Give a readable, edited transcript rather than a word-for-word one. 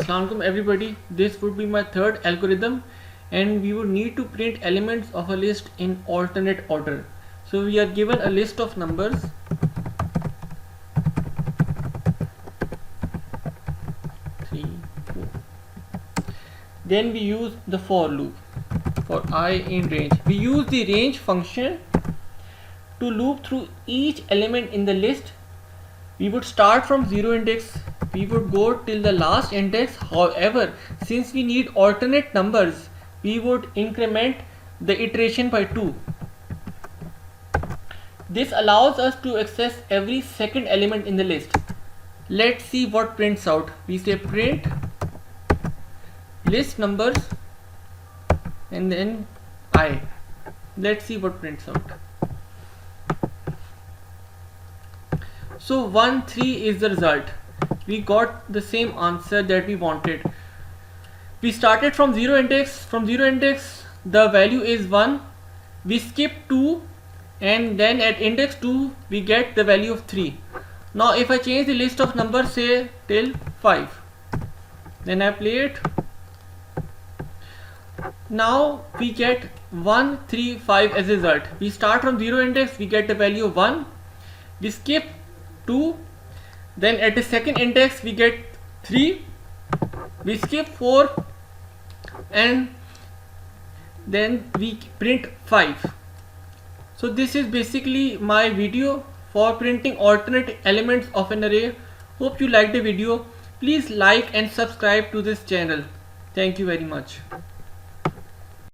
Assalamualaikum everybody, this would be my third algorithm and we would need to print elements of a list in alternate order. So we are given a list of numbers. Then we use the for loop for I in range. We use the range function to loop through each element in the list. We would start from 0 index, we would go till the last index. However, since we need alternate numbers, we would increment the iteration by 2. This allows us to access every second element in the list. Let's see what prints out. We say print list numbers and then I. Let's see what prints out. So 1, 3 is the result. We got the same answer that we wanted. We started from 0 index. From 0 index the value is 1. We skip 2 and then at index 2 we get the value of 3. Now if I change the list of numbers, say till 5, then I play it. Now we get 1, 3, 5 as a result. We start from 0 index, we get the value of 1. We skip 2, then at the second index we get 3. We skip 4 and then we print 5. So this is basically my video for printing alternate elements of an array. Hope you liked the video. Please like and subscribe to this channel. Thank you very much.